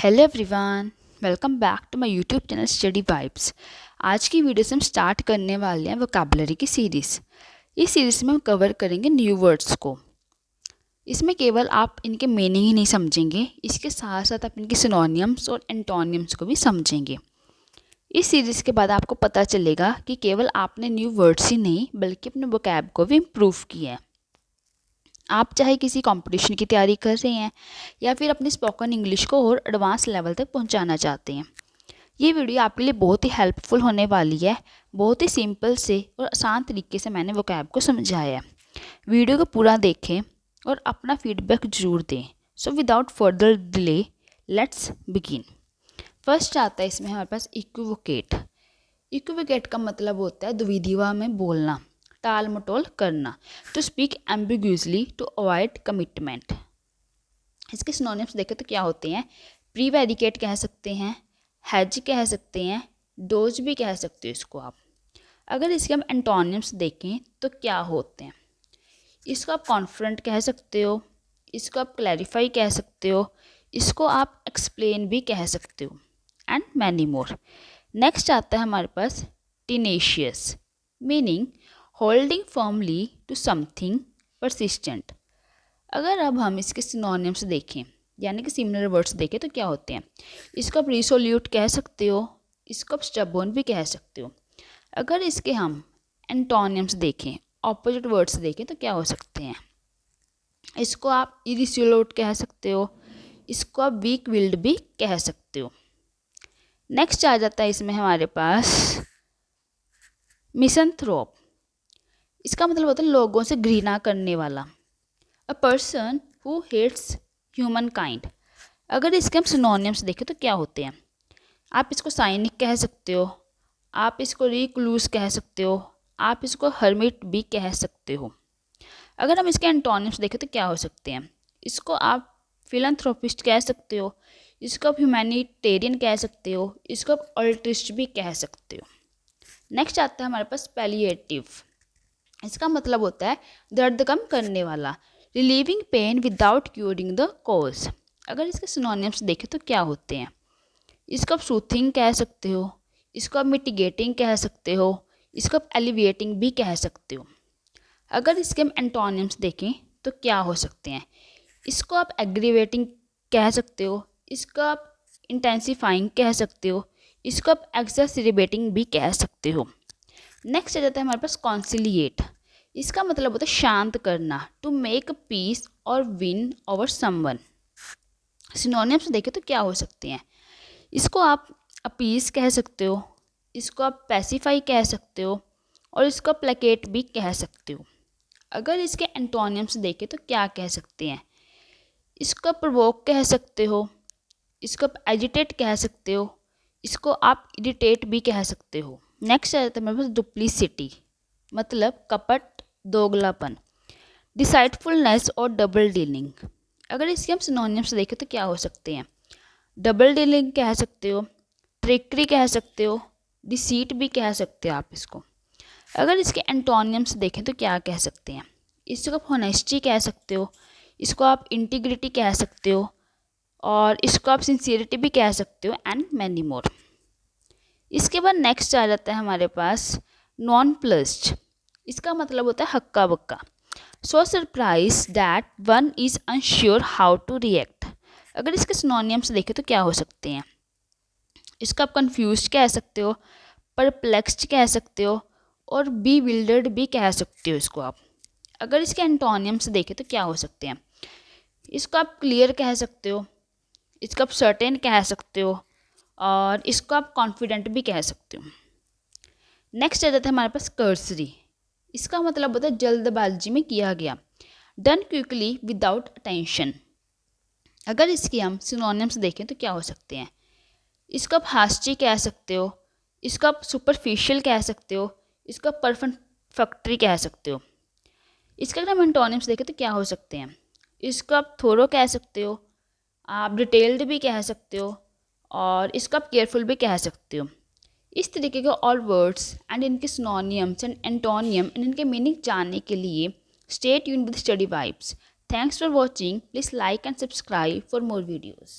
Hello everyone, welcome back to my YouTube channel study vibes. आज की video से हम स्टार्ट करने वाले हैं वोकैबुलरी की सीरीज़। इस सीरीज़ में हम कवर करेंगे न्यू वर्ड्स को। इसमें केवल आप इनके मीनिंग ही नहीं समझेंगे, इसके साथ साथ आप इनके सिनोनियम्स और एंटोनियम्स को भी समझेंगे। इस सीरीज़ के बाद आपको पता चलेगा कि केवल आपने न्यू वर्ड्स ही नहीं बल्कि अपने वोकैब को भी इम्प्रूव किया है। आप चाहे किसी कंपटीशन की तैयारी कर रहे हैं या फिर अपनी स्पोकन इंग्लिश को और एडवांस लेवल तक पहुंचाना चाहते हैं, ये वीडियो आपके लिए बहुत ही हेल्पफुल होने वाली है। बहुत ही सिंपल से और आसान तरीके से मैंने वोकैब को समझाया है। वीडियो को पूरा देखें और अपना फीडबैक ज़रूर दें। So without further delay let's begin. First आता है इसमें हमारे पास इक्विवोकेट। इक्विवोकेट का मतलब होता है द्विधा में बोलना, टाल मटोल करना, to speak ambiguously, to avoid commitment. इसके सिनोनिम्स देखें तो क्या होते हैं? प्रीवेडिकेट कह सकते हैं, हैज कह सकते हैं, डोज भी कह सकते हो इसको आप। अगर इसके हम एंटोनिम्स देखें तो क्या होते हैं? इसको आप कॉन्फ्रंट कह सकते हो, इसको आप क्लैरिफाई कह सकते हो, इसको आप एक्सप्लेन भी कह सकते हो, एंड मैनी मोर। नेक्स्ट आता है हमारे पास tenacious, meaning holding firmly to something persistent. अगर अब हम इसके सिनोनिम्स देखें यानी कि सिमिलर वर्ड्स देखें तो क्या होते हैं? इसको आप रिसोल्यूट कह सकते हो, इसको आप स्टबर्न भी कह सकते हो। अगर इसके हम एंटोनिम्स देखें, ऑपोजिट वर्ड्स देखें तो क्या हो सकते हैं? इसको आप इरिसोल्यूट कह सकते हो, इसको आप वीक विल्ड भी कह सकते हो। नेक्स्ट आ जाता है इसमें हमारे पास मिसंथ्रोप। इसका मतलब होता है लोगों से घृणा करने वाला, a person who hates humankind. अगर इसके हम सिनोनिम्स देखें तो क्या होते हैं? आप इसको साइनिक कह सकते हो, आप इसको रिक्लूस कह सकते हो, आप इसको हर्मिट भी कह सकते हो। अगर हम इसके एंटोनिम्स देखें तो क्या हो सकते हैं? इसको आप फिलंथ्रोपिस्ट कह सकते हो, इसको आप ह्यूमैनिटेरियन कह सकते हो, इसको आप अल्ट्रिस्ट भी कह सकते हो। नेक्स्ट आता है हमारे पास पैलिएटिव। इसका मतलब होता है दर्द कम करने वाला, relieving pain without curing the cause. अगर इसके सिनोनिम्स देखें तो क्या होते हैं? इसको आप सूथिंग कह सकते हो, इसको आप मिटिगेटिंग कह सकते हो, इसको आप एलिविएटिंग भी कह सकते हो। अगर इसके हम एंटोनिम्स देखें तो क्या हो सकते हैं? इसको आप एग्रीवेटिंग कह सकते हो, इसको आप इंटेंसिफाइंग कह सकते हो, इसको आप एक्सरसिबेटिंग भी कह सकते हो। नेक्स्ट आ जाता है हमारे पास कॉन्सिलिएट। इसका मतलब होता है शांत करना, टू मेक पीस और विन ओवर समवन। सिनोनिम्स देखें तो क्या हो सकते हैं? इसको आप अपीस कह सकते हो, इसको आप पैसिफाई कह सकते हो, और इसको प्लेकेट भी कह सकते हो। अगर इसके एंटोनिम्स देखें तो क्या कह सकते हैं? इसको आप प्रोवोक कह सकते हो, इसको आप एजिटेट कह सकते हो, इसको आप इरिटेट भी कह सकते हो। नेक्स्ट आ जाता है मेरे पास डुप्लीसिटी, मतलब कपट, दोगलापन, डिसाइटफुलनेस और डबल डीलिंग। अगर इसके हम सिनोनिम्स देखें तो क्या हो सकते हैं? डबल डीलिंग कह सकते हो, ट्रिकरी कह सकते हो, डिसीट भी कह सकते हो आप इसको। अगर इसके एंटोनिम्स देखें तो क्या कह सकते हैं? इसको आप होनेस्टी कह सकते हो, इसको आप इंटीग्रिटी कह सकते हो, और इसको आप सिंसियरिटी भी कह सकते हो, एंड मैनी मोर। इसके बाद नेक्स्ट आ जाता है हमारे पास नॉन प्लस्ड। इसका मतलब होता है हक्का बक्का, so surprise that one is unsure how to react. अगर इसके सिनोनिम्स देखें तो क्या हो सकते हैं? इसको आप कंफ्यूज कह सकते हो, परप्लेक्स्ड कह सकते हो, और बी विल्डर्ड भी कह सकते हो इसको आप। अगर इसके एंटोनिम्स देखें तो क्या हो सकते हैं? इसको आप क्लियर कह सकते हो, इसको आप सर्टेन कह सकते हो, और इसको आप कॉन्फिडेंट भी कह सकते हो। नेक्स्ट आ जाता है हमारे पास कर्सरी। इसका मतलब होता है जल्दबाजी में किया गया, डन क्विकली विदाउट अटेंशन। अगर इसकी हम सिनोनिम्स देखें तो क्या हो सकते हैं? इसको आप हास्टी कह सकते हो, इसको आप सुपरफिशियल कह सकते हो, इसको आप परफेक्टरी कह सकते हो। इसके अगर हम एंटोनिम्स देखें तो क्या हो सकते हैं? इसको आप थोरो कह सकते हो, आप डिटेल्ड भी कह सकते हो, और इसको आप केयरफुल भी कह सकते हो। इस तरीके के और वर्ड्स एंड इनके सिनोनियम्स एंड एंटोनियम एंड इनके मीनिंग जानने के लिए stay tuned with study vibes. Thanks for watching. Please like and subscribe for more videos.